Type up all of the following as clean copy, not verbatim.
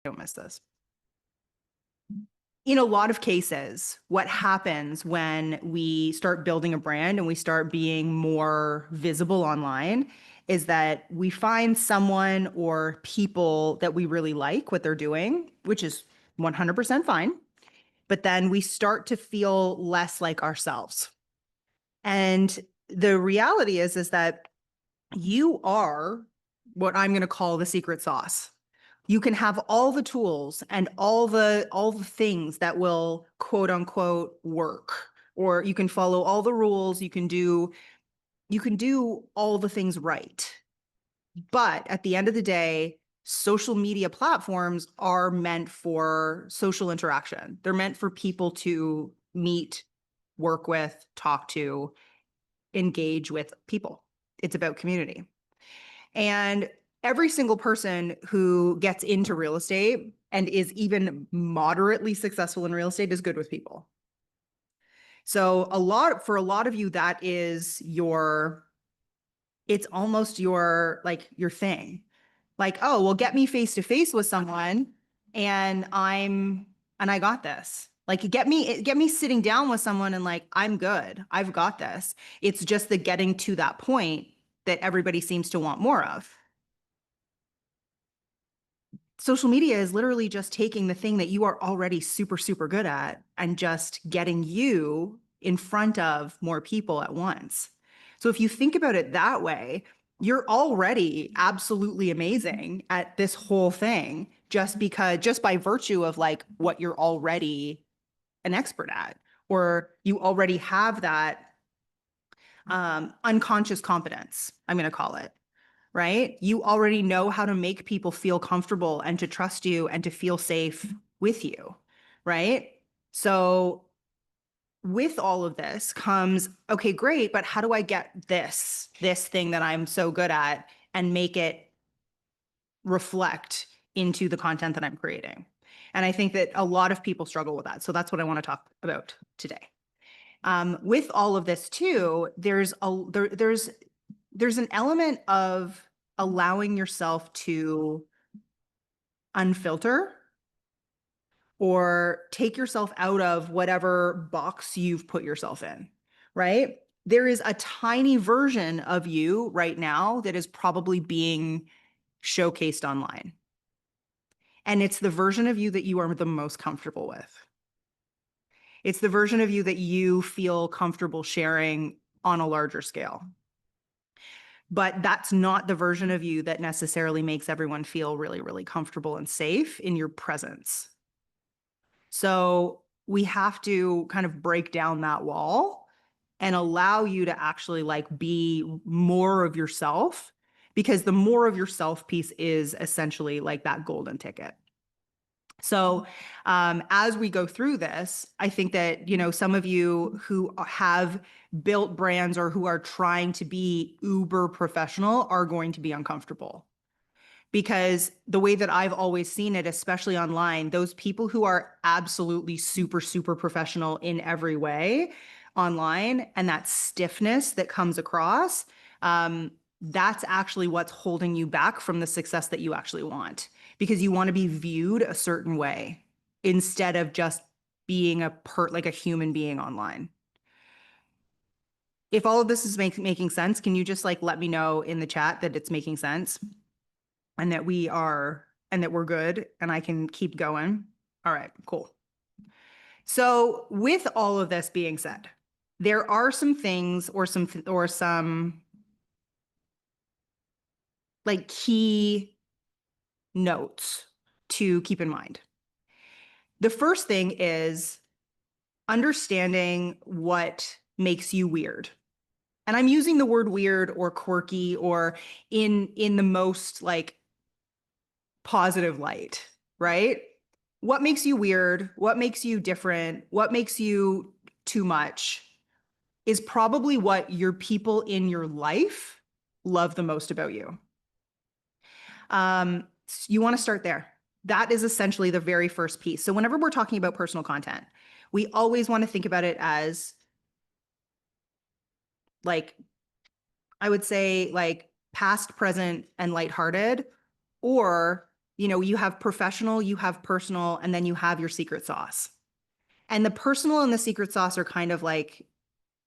Don't miss this. In a lot of cases, what happens when we start building a brand and we start being more visible online is that we find someone or people that we really like what they're doing, which is 100% fine. But then we start to feel less like ourselves. And the reality is that you are what I'm going to call the secret sauce. You can have all the tools and all the things that will quote unquote work, or you can follow all the rules, you can do all the things right. But at the end of the day, social media platforms are meant for social interaction. They're meant for people to meet, work with, talk to, engage with people. It's about community. And every single person who gets into real estate and is even moderately successful in real estate is good with people. So for a lot of you, that is it's almost your thing. Like, oh, well, get me face to face with someone and I got this. Like get me sitting down with someone and like, I'm good. I've got this. It's just the getting to that point that everybody seems to want more of. Social media is literally just taking the thing that you are already super, super good at and just getting you in front of more people at once. So if you think about it that way, you're already absolutely amazing at this whole thing just by virtue of like what you're already an expert at, or you already have that unconscious competence, I'm going to call it, right? You already know how to make people feel comfortable and to trust you and to feel safe with you, right? So with all of this comes, okay, great, but how do I get this thing that I'm so good at and make it reflect into the content that I'm creating? And I think that a lot of people struggle with that. So that's what I want to talk about today. With all of this too, there's an element of allowing yourself to unfilter or take yourself out of whatever box you've put yourself in, right? There is a tiny version of you right now that is probably being showcased online. And it's the version of you that you are the most comfortable with. It's the version of you that you feel comfortable sharing on a larger scale. But that's not the version of you that necessarily makes everyone feel really, really comfortable and safe in your presence. So we have to kind of break down that wall and allow you to actually like be more of yourself, because the more of yourself piece is essentially like that golden ticket. So as we go through this, I think that, some of you who have built brands or who are trying to be uber professional are going to be uncomfortable. Because the way that I've always seen it, especially online, those people who are absolutely super, super professional in every way online, and that stiffness that comes across, that's actually what's holding you back from the success that you actually want, because you want to be viewed a certain way instead of just being like a human being online. If all of this is making sense, can you just like let me know in the chat that it's making sense and that we're good and I can keep going? All right, cool. So with all of this being said, there are some things or some like key notes to keep in mind. The first thing is understanding what makes you weird. And I'm using the word weird or quirky or in the most like positive light, right? What makes you weird? What makes you different? What makes you too much is probably what your people in your life love the most about you. You want to start there. That is essentially the very first piece. So whenever we're talking about personal content, we always want to think about it as like, I would say like past, present, and lighthearted, or You have professional, you have personal, and then you have your secret sauce. And the personal and the secret sauce are kind of like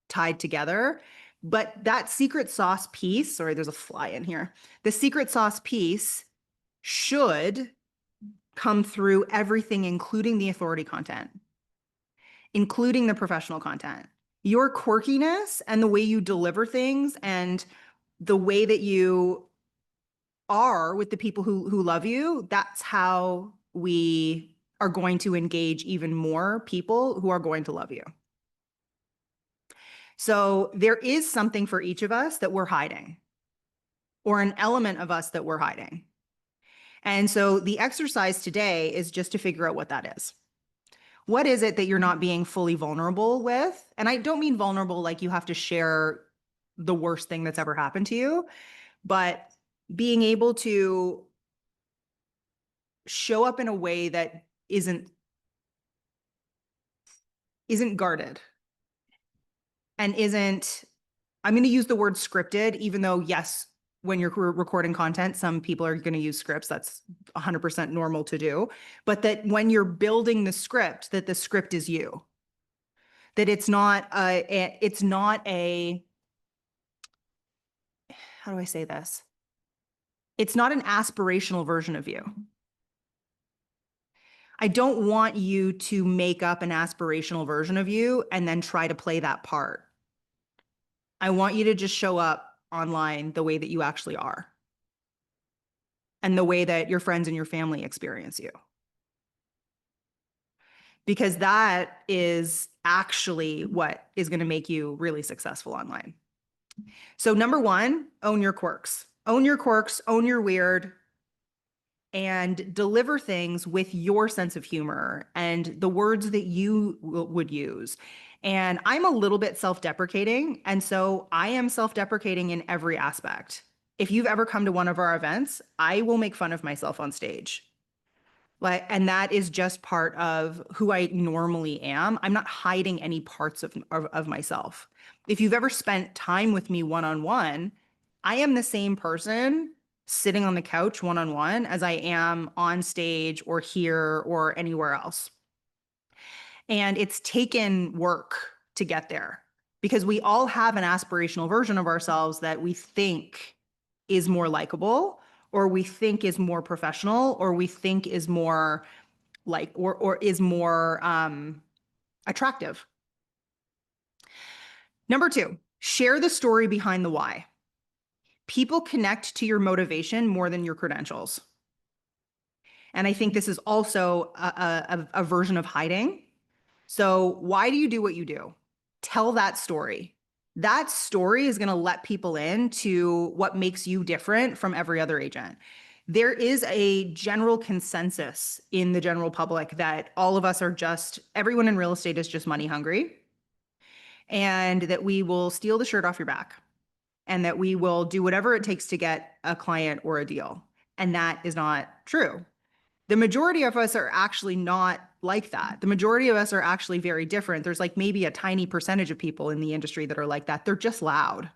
tied together. But that secret sauce piece, sorry, there's a fly in here. The secret sauce piece should come through everything, including the authority content, including the professional content. Your quirkiness and the way you deliver things and the way that you are with the people who love you, that's how we are going to engage even more people who are going to love you. So there is something for each of us that we're hiding, or an element of us that we're hiding. And so the exercise today is just to figure out what that is. What is it that you're not being fully vulnerable with? And I don't mean vulnerable like you have to share the worst thing that's ever happened to you, but being able to show up in a way that isn't guarded and isn't, I'm going to use the word scripted, even though, yes, when you're recording content, some people are going to use scripts. That's 100% normal to do. But that when you're building the script, that the script is you. That how do I say this? It's not an aspirational version of you. I don't want you to make up an aspirational version of you and then try to play that part. I want you to just show up online the way that you actually are and the way that your friends and your family experience you. Because that is actually what is going to make you really successful online. So number one, own your quirks. Own your quirks, own your weird, and deliver things with your sense of humor and the words that you would use. And I'm a little bit self-deprecating, and so I am self-deprecating in every aspect. If you've ever come to one of our events, I will make fun of myself on stage. Like, and that is just part of who I normally am. I'm not hiding any parts of myself. If you've ever spent time with me one-on-one, I am the same person sitting on the couch one-on-one as I am on stage or here or anywhere else. And it's taken work to get there because we all have an aspirational version of ourselves that we think is more likable, or we think is more professional, or we think is more or is more attractive. Number two, share the story behind the why. People connect to your motivation more than your credentials. And I think this is also a version of hiding. So why do you do what you do? Tell that story. That story is going to let people in to what makes you different from every other agent. There is a general consensus in the general public that all of us are everyone in real estate is just money hungry, and that we will steal the shirt off your back, and that we will do whatever it takes to get a client or a deal. And that is not true. The majority of us are actually not like that. The majority of us are actually very different. There's like maybe a tiny percentage of people in the industry that are like that. They're just loud.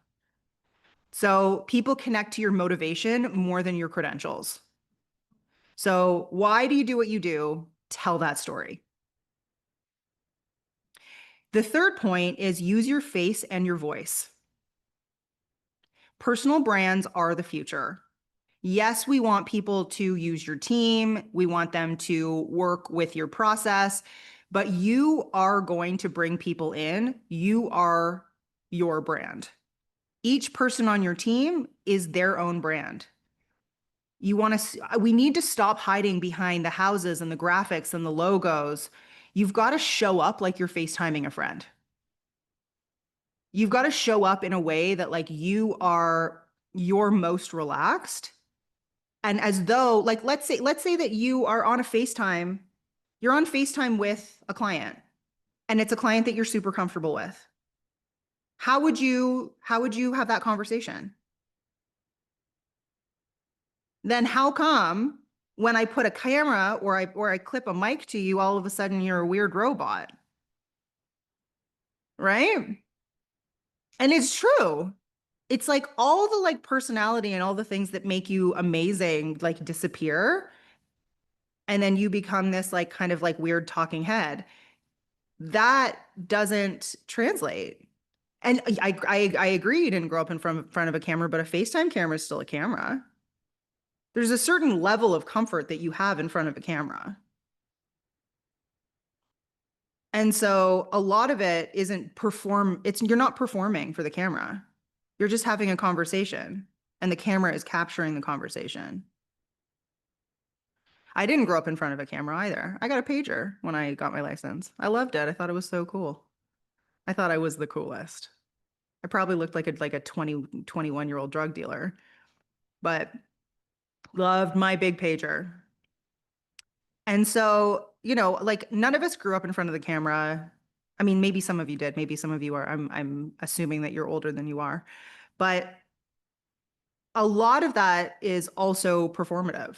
So people connect to your motivation more than your credentials. So why do you do what you do? Tell that story. The third point is use your face and your voice. Personal brands are the future. Yes, we want people to use your team. We want them to work with your process, but you are going to bring people in. You are your brand. Each person on your team is their own brand. We need to stop hiding behind the houses and the graphics and the logos. You've got to show up like you're FaceTiming a friend. You've got to show up in a way that like you're most relaxed. And as though, like, let's say that you are on a FaceTime, you're on FaceTime with a client, and it's a client that you're super comfortable with. How would you have that conversation? Then how come when I put a camera or I clip a mic to you, all of a sudden you're a weird robot? Right? And it's true. It's like all the like personality and all the things that make you amazing like disappear. and then you become this like kind of like weird talking head. That doesn't translate. And I agree you didn't grow up in front of a camera, but a FaceTime camera is still a camera. There's a certain level of comfort that you have in front of a camera. And so a lot of it isn't you're not performing for the camera. You're just having a conversation and the camera is capturing the conversation. I didn't grow up in front of a camera either. I got a pager when I got my license. I loved it. I thought it was so cool. I thought I was the coolest. I probably looked like a 21-year-old drug dealer, but loved my big pager. And so, like none of us grew up in front of the camera. I mean, maybe some of you did. Maybe some of you are. I'm assuming that you're older than you are. But a lot of that is also performative,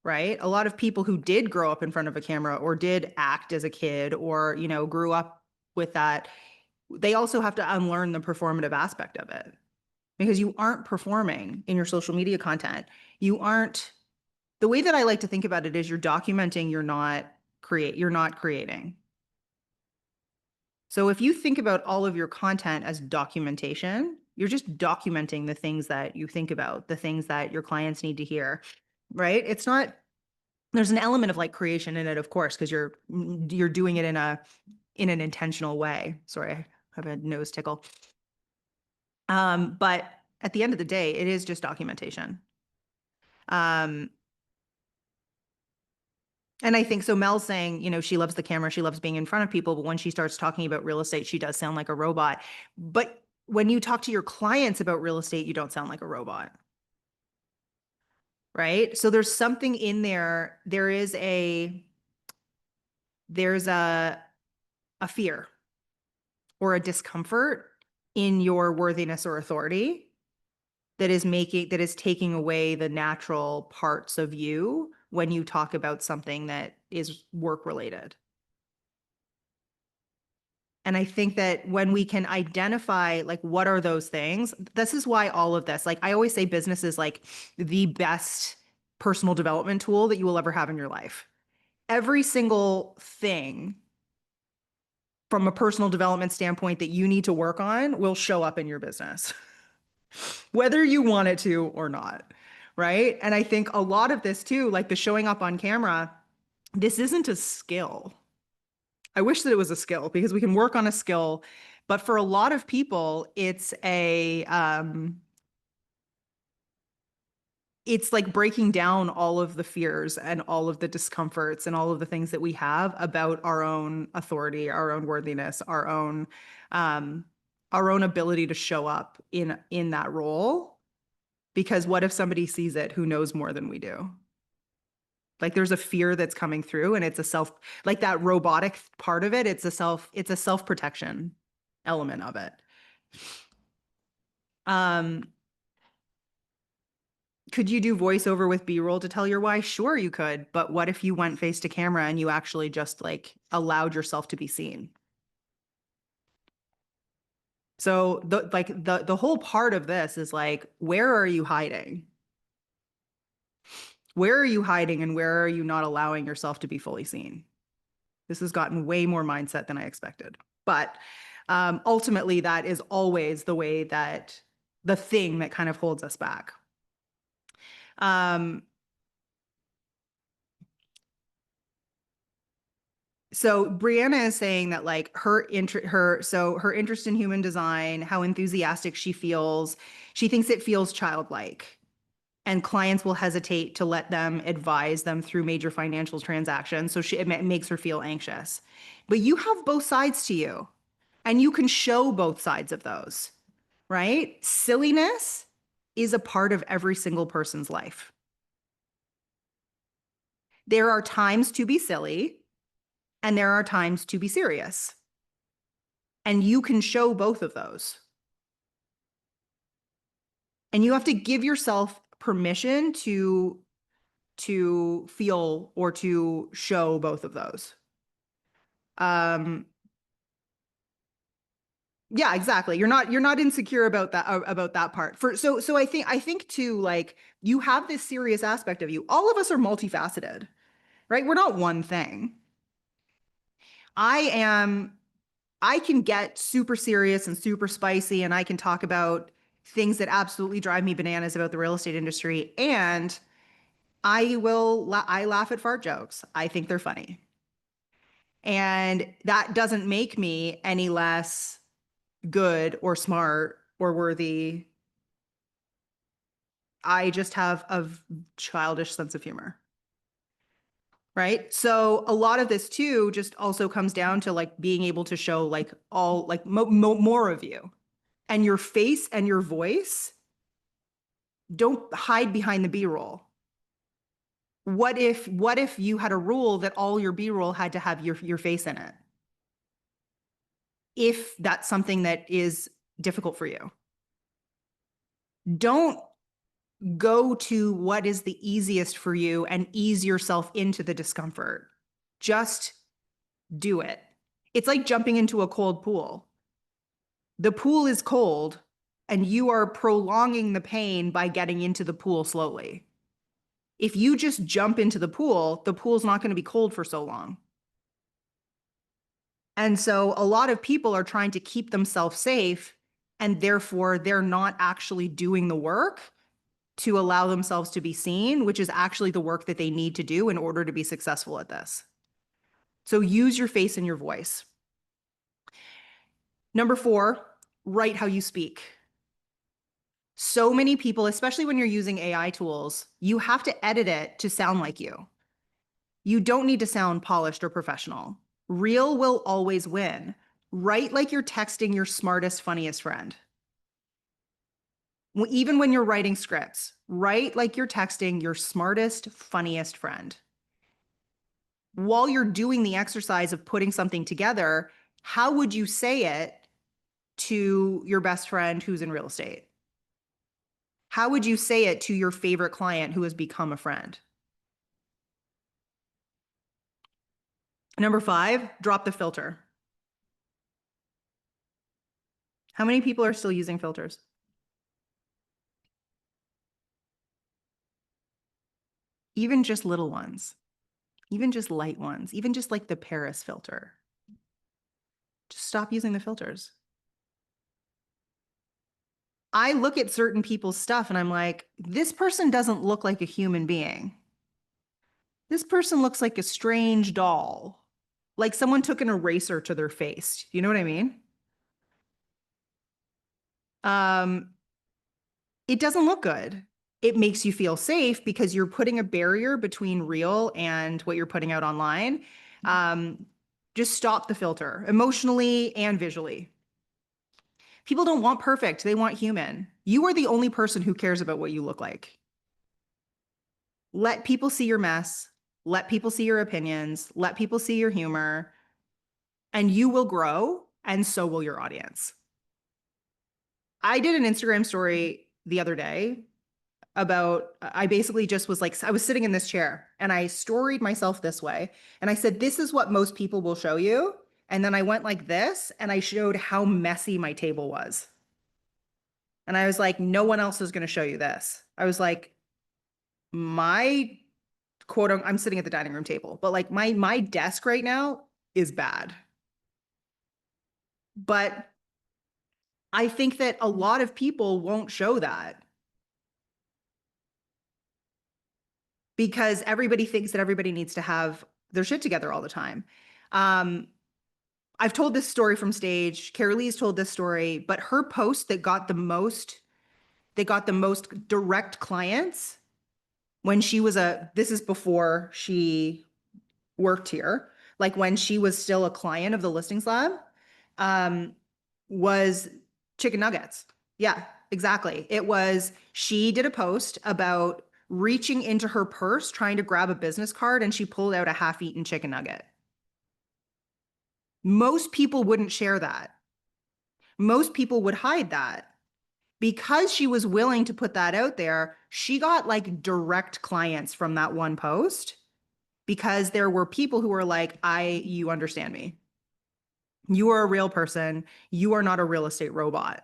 right? A lot of people who did grow up in front of a camera or did act as a kid or, grew up with that, they also have to unlearn the performative aspect of it because you aren't performing in your social media content. You aren't, the way that I like to think about it is you're documenting, you're not creating. So if you think about all of your content as documentation, you're just documenting the things that you think about, the things that your clients need to hear, right? It's not, there's an element of like creation in it, of course, because you're doing it in an intentional way. Sorry, I have a nose tickle. But at the end of the day, it is just documentation. Um, and I think so Mel's saying, she loves the camera, she loves being in front of people, but when she starts talking about real estate, she does sound like a robot. But when you talk to your clients about real estate, you don't sound like a robot. Right? So there's something in there. There's a fear or a discomfort in your worthiness or authority that is taking away the natural parts of you when you talk about something that is work related. And I think that when we can identify like what are those things, this is why all of this, like I always say business is like the best personal development tool that you will ever have in your life. Every single thing from a personal development standpoint that you need to work on will show up in your business, whether you want it to or not. Right. And I think a lot of this too, like the showing up on camera, this isn't a skill. I wish that it was a skill because we can work on a skill, but for a lot of people, it's like breaking down all of the fears and all of the discomforts and all of the things that we have about our own authority, our own worthiness, um, our own ability to show up in that role. Because what if somebody sees it who knows more than we do? Like there's a fear that's coming through and it's a self, like that robotic part of it, it's a self-protection element of it. Um, could you do voiceover with B-roll to tell your why? Sure, you could. But what if you went face to camera and you actually just like allowed yourself to be seen? So the whole part of this is like, where are you hiding? Where are you hiding and where are you not allowing yourself to be fully seen? This has gotten way more mindset than I expected. But ultimately, that is always the thing that kind of holds us back. So Brianna is saying that like her interest in human design, how enthusiastic she feels, she thinks it feels childlike. And clients will hesitate to let them advise them through major financial transactions. So it makes her feel anxious. But you have both sides to you, and you can show both sides of those, right? Silliness is a part of every single person's life. There are times to be silly, and there are times to be serious. And you can show both of those. And you have to give yourself permission to feel or to show both of those. Yeah, exactly. You're not insecure about that part. So I think too, like you have this serious aspect of you. All of us are multifaceted. right? We're not one thing. I am, I can get super serious and super spicy, and I can talk about things that absolutely drive me bananas about the real estate industry. And I laugh at fart jokes. I think they're funny. And that doesn't make me any less good or smart or worthy. I just have a childish sense of humor. Right. So a lot of this too just also comes down to like being able to show like all like more of you, and your face and your voice. Don't hide behind the B-roll. What if you had a rule that all your B-roll had to have your face in it? If that's something that is difficult for you. Don't go to what is the easiest for you and ease yourself into the discomfort. Just do it. It's like jumping into a cold pool. The pool is cold and you are prolonging the pain by getting into the pool slowly. If you just jump into the pool's not going to be cold for so long. And so a lot of people are trying to keep themselves safe, and therefore they're not actually doing the work to allow themselves to be seen, which is actually the work that they need to do in order to be successful at this. So use your face and your voice. Number 4, write how you speak. So many people, especially when you're using AI tools, you have to edit it to sound like you. You don't need to sound polished or professional. Real will always win. Write like you're texting your smartest, funniest friend. Even when you're writing scripts, write like you're texting your smartest, funniest friend. While you're doing the exercise of putting something together, how would you say it to your best friend who's in real estate? How would you say it to your favorite client who has become a friend? Number 5, drop the filter. How many people are still using filters? Even just little ones, even just light ones, even just like the Paris filter. Just stop using the filters. I look at certain people's stuff and I'm like, this person doesn't look like a human being. This person looks like a strange doll. Like someone took an eraser to their face. You know what I mean? Um, it doesn't look good. It makes you feel safe because you're putting a barrier between real and what you're putting out online. Um, just stop the filter emotionally and visually. People don't want perfect, they want human. You are the only person who cares about what you look like. Let people see your mess, let people see your opinions, let people see your humor, and you will grow, and so will your audience. I did an Instagram story the other day about, I basically just was like, I was sitting in this chair and I storied myself this way. And I said, this is what most people will show you. And then I went like this and I showed how messy my table was. And I was like, no one else is going to show you this. I was like, my I'm sitting at the dining room table, but like my desk right now is bad. But I think that a lot of people won't show that because everybody thinks that everybody needs to have their shit together all the time. Um, I've told this story from stage. Carrie Lee's told this story, but her post that got the most direct clients when she was this is before she worked here, like when she was still a client of the listings lab, um, was chicken nuggets. Yeah, exactly. It was, she did a post about reaching into her purse, trying to grab a business card, and she pulled out a half-eaten chicken nugget. Most people wouldn't share that. Most people would hide that. Because she was willing to put that out there, she got like direct clients from that one post because there were people who were like, you understand me. You are a real person. You are not a real estate robot.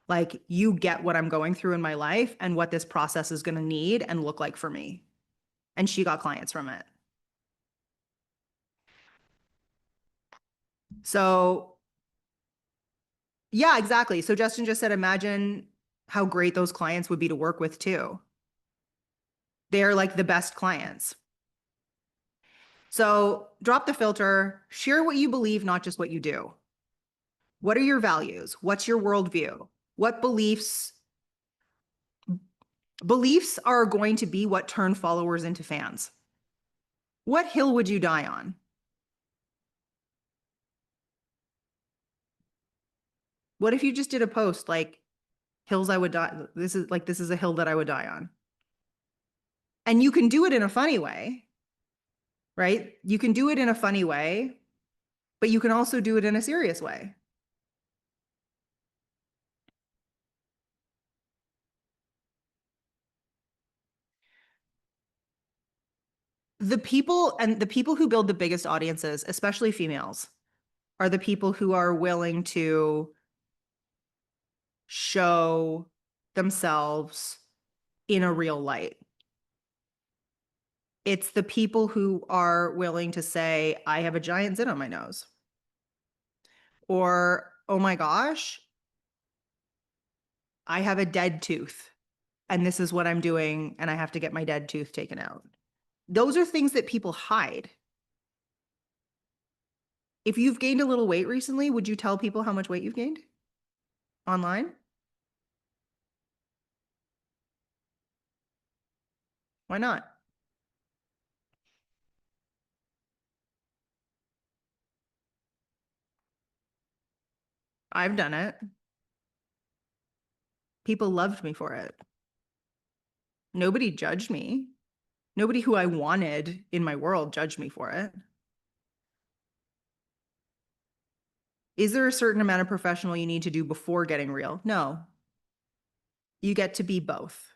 Like, you get what I'm going through in my life and what this process is going to need and look like for me. And she got clients from it. So, yeah, exactly. So Justin just said, imagine how great those clients would be to work with too. They're like the best clients. So drop the filter, share what you believe, not just what you do. What are your values? What's your worldview? What beliefs are going to be what turn followers into fans? What hill would you die on? What if you just did a post like hills I would die? This is a hill that I would die on. And you can do it in a funny way, right? You can do it in a funny way, but you can also do it in a serious way. The people who build the biggest audiences, especially females, are the people who are willing to show themselves in a real light. It's the people who are willing to say, I have a giant zit on my nose. Or, oh my gosh, I have a dead tooth and this is what I'm doing and I have to get my dead tooth taken out. Those are things that people hide. If you've gained a little weight recently, would you tell people how much weight you've gained online? Why not? I've done it. People loved me for it. Nobody judged me. Nobody who I wanted in my world judged me for it. Is there a certain amount of professional you need to do before getting real? No. You get to be both.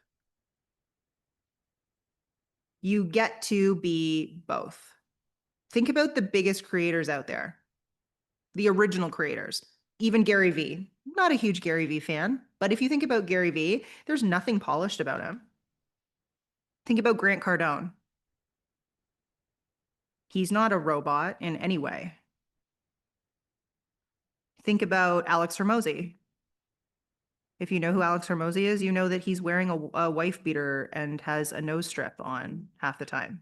You get to be both. Think about the biggest creators out there, the original creators, even Gary Vee. Not a huge Gary Vee fan, but if you think about Gary Vee, there's nothing polished about him. Think about Grant Cardone. He's not a robot in any way. Think about Alex Hormozy. If you know who Alex Hormozy is, you know that he's wearing a wife beater and has a nose strip on half the time.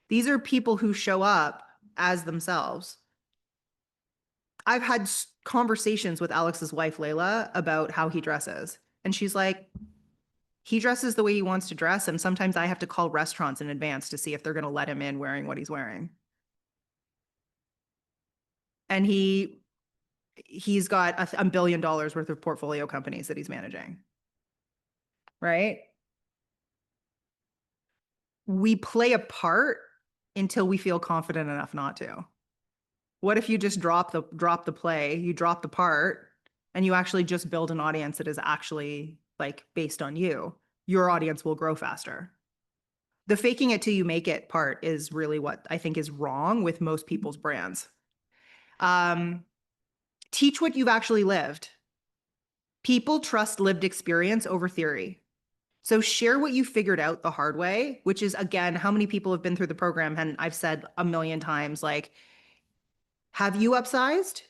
These are people who show up as themselves. I've had conversations with Alex's wife, Layla, about how he dresses. And she's like, he dresses the way he wants to dress. And sometimes I have to call restaurants in advance to see if they're going to let him in wearing what he's wearing. And he's got $1 billion worth of portfolio companies that he's managing. Right? We play a part until we feel confident enough not to. What if you just drop the play, you drop the part, and you actually just build an audience that is actually like based on you? Your audience will grow faster. The faking it till you make it part is really what I think is wrong with most people's brands. Um, Teach what you've actually lived. People trust lived experience over theory. So share what you figured out the hard way, which is, again, how many people have been through the program? And I've said a million times, like, have you upsized?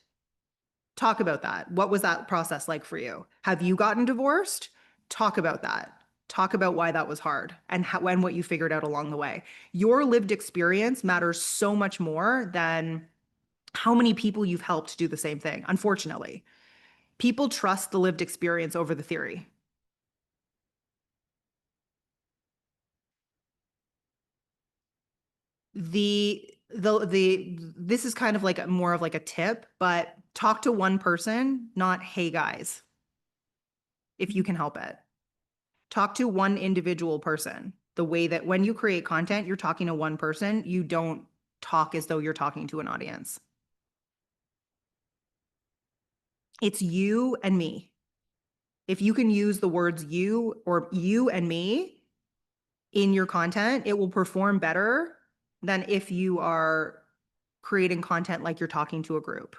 Talk about that. What was that process like for you? Have you gotten divorced? Talk about that. Talk about why that was hard and how and what you figured out along the way. Your lived experience matters so much more than how many people you've helped do the same thing. Unfortunately, people trust the lived experience over the theory. The this is kind of like more of like a tip, but talk to one person, not hey guys, if you can help it. Talk to one individual person. The way that when you create content, you're talking to one person, you don't talk as though you're talking to an audience. It's you and me. If you can use the words you or you and me in your content, it will perform better than if you are creating content like you're talking to a group.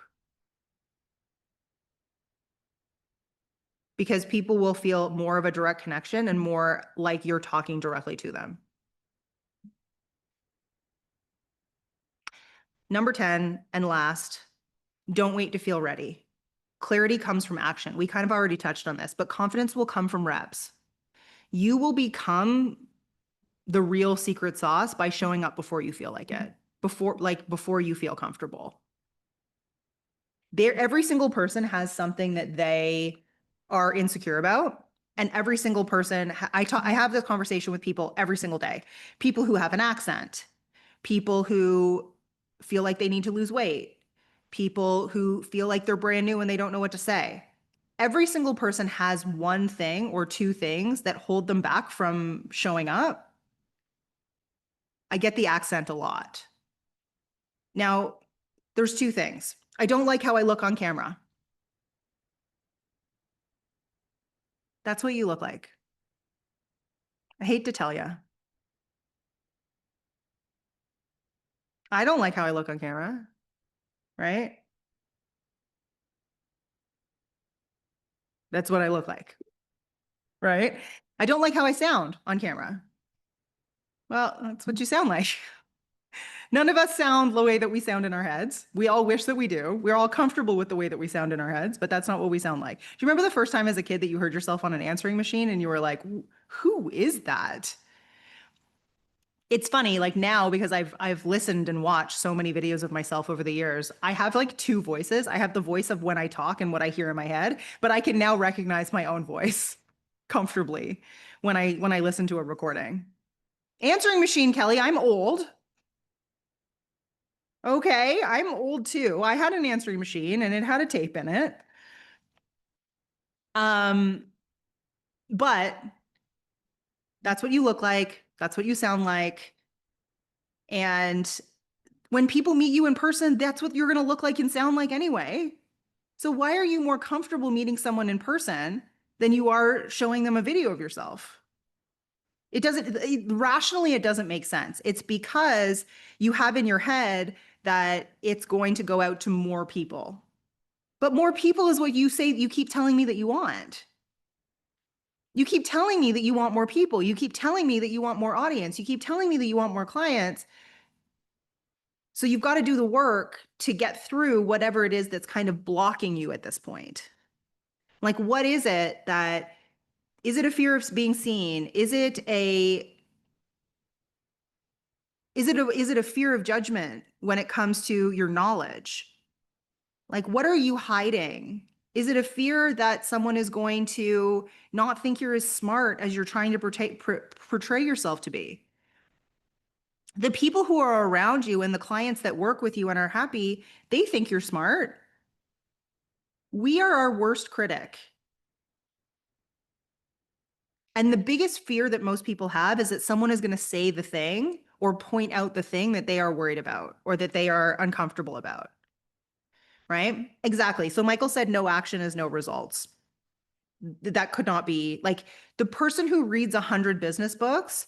Because people will feel more of a direct connection and more like you're talking directly to them. Number 10 and last, don't wait to feel ready. Clarity comes from action. We kind of already touched on this, but confidence will come from reps. You will become the real secret sauce by showing up before you feel like it, before you feel comfortable. There, every single person has something that they are insecure about. And every single person, I have this conversation with people every single day. People who have an accent, people who feel like they need to lose weight, people who feel like they're brand new and they don't know what to say. Every single person has one thing or two things that hold them back from showing up. I get the accent a lot. Now, there's two things. I don't like how I look on camera. That's what you look like. I hate to tell you. I don't like how I look on camera, right? That's what I look like, right? I don't like how I sound on camera. Well, that's what you sound like. None of us sound the way that we sound in our heads. We all wish that we do. We're all comfortable with the way that we sound in our heads, but that's not what we sound like. Do you remember the first time as a kid that you heard yourself on an answering machine and you were like, who is that? It's funny, like now, because I've listened and watched so many videos of myself over the years, I have like two voices. I have the voice of when I talk and what I hear in my head, but I can now recognize my own voice comfortably when I listen to a recording. Answering machine, Kelly, I'm old. Okay, I'm old too. I had an answering machine and it had a tape in it. Um, but that's what you look like, that's what you sound like. And when people meet you in person, that's what you're going to look like and sound like anyway. So why are you more comfortable meeting someone in person than you are showing them a video of yourself? Rationally, it doesn't make sense. It's because you have in your head that it's going to go out to more people. But more people is what you say, you keep telling me that you want. You keep telling me that you want more people. You keep telling me that you want more audience. You keep telling me that you want more clients. So you've got to do the work to get through whatever it is that's kind of blocking you at this point. Like, what is it that, is it a fear of being seen? Is it a fear of judgment when it comes to your knowledge? Like, what are you hiding? Is it a fear that someone is going to not think you're as smart as you're trying to portray yourself to be? The people who are around you and the clients that work with you and are happy, they think you're smart. We are our worst critic. And the biggest fear that most people have is that someone is going to say the thing or point out the thing that they are worried about or that they are uncomfortable about. Right? Exactly. So Michael said no action is no results. That could not be like the person who reads 100 business books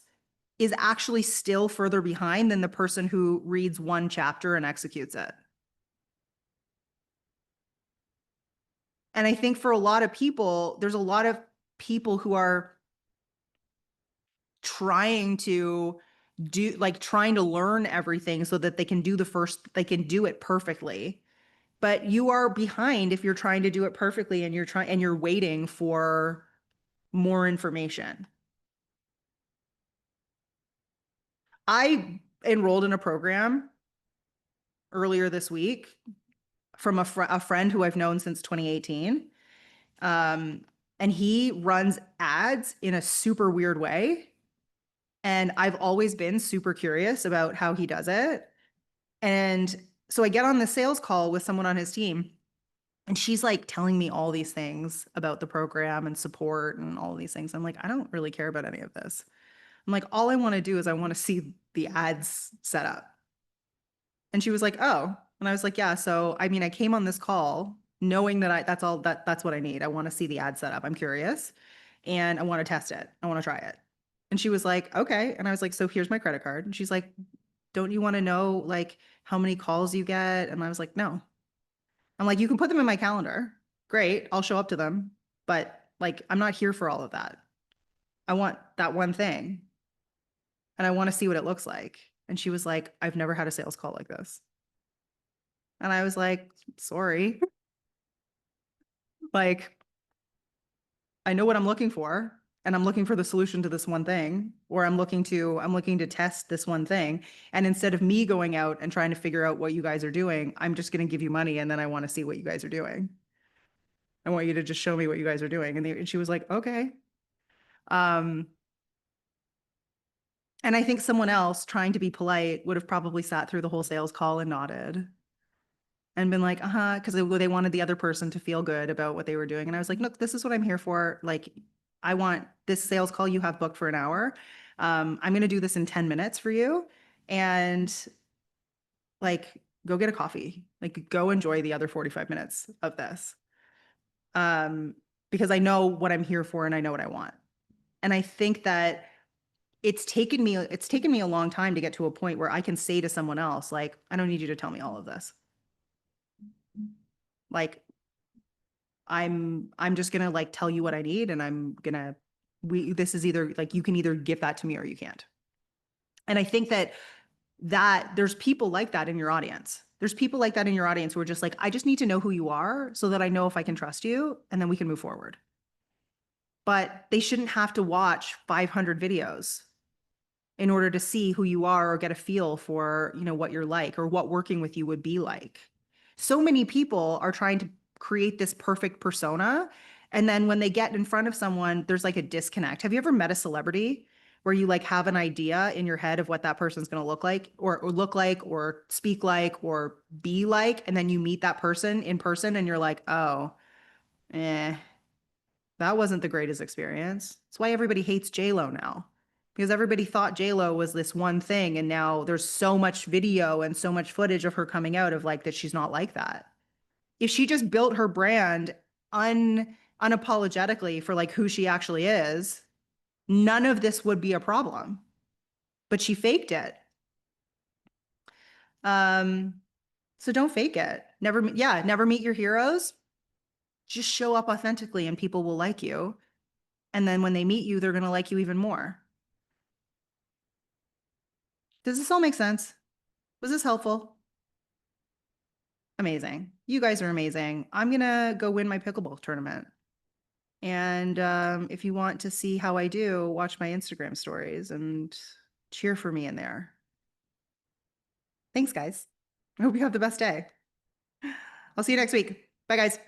is actually still further behind than the person who reads one chapter and executes it. And I think for a lot of people, there's a lot of people who are trying to trying to learn everything so that they can do it perfectly. But you are behind if you're trying to do it perfectly and you're waiting for more information. I enrolled in a program earlier this week from a friend who I've known since 2018. Um, and he runs ads in a super weird way. And I've always been super curious about how he does it. And so I get on the sales call with someone on his team, and she's like telling me all these things about the program and support and all these things. I'm like, I don't really care about any of this. I'm like, all I want to do is I want to see the ads set up. And she was like, oh. And I was like, yeah. So, I mean, I came on this call knowing that that's what I need. I want to see the ad set up. I'm curious and I want to test it. I want to try it. And she was like, okay. And I was like, so here's my credit card. And she's like, don't you want to know like how many calls you get? And I was like, no. I'm like, you can put them in my calendar. Great. I'll show up to them. But like, I'm not here for all of that. I want that one thing and I want to see what it looks like. And she was like, I've never had a sales call like this. And I was like, sorry. Like, I know what I'm looking for, and I'm looking for the solution to this one thing, or I'm looking to test this one thing. And instead of me going out and trying to figure out what you guys are doing, I'm just going to give you money and then I want to see what you guys are doing. I want you to just show me what you guys are doing. And she was like, okay. Um, and I think someone else trying to be polite would have probably sat through the whole sales call and nodded and been like, uh-huh, because they wanted the other person to feel good about what they were doing. And I was like, look, this is what I'm here for. Like, I want this sales call you have booked for an hour. I'm going to do this in 10 minutes for you. And like, go get a coffee. Like, go enjoy the other 45 minutes of this. Um, because I know what I'm here for and I know what I want. And I think that it's taken me a long time to get to a point where I can say to someone else, like, I don't need you to tell me all of this. Like, I'm just gonna like tell you what I need and I'm gonna we this is either like you can either give that to me or you can't. And I think that there's people like that in your audience. There's people like that in your audience who are just like, I just need to know who you are so that I know if I can trust you and then we can move forward. But they shouldn't have to watch 500 videos in order to see who you are or get a feel for, what you're like or what working with you would be like. So many people are trying to create this perfect persona. And then when they get in front of someone, there's like a disconnect. Have you ever met a celebrity where you like have an idea in your head of what that person's going to look like or look like or speak like or be like, and then you meet that person in person and you're like, oh, eh, that wasn't the greatest experience. That's why everybody hates J-Lo now. Because everybody thought J-Lo was this one thing, and now there's so much video and so much footage of her coming out of like that she's not like that. If she just built her brand unapologetically for like who she actually is, none of this would be a problem. But she faked it. Um, so don't fake it. Never meet your heroes. Just show up authentically and people will like you. And then when they meet you, they're going to like you even more. Does this all make sense? Was this helpful? Amazing. You guys are amazing. I'm gonna go win my pickleball tournament. And if you want to see how I do, watch my Instagram stories and cheer for me in there. Thanks, guys. I hope you have the best day. I'll see you next week. Bye, guys.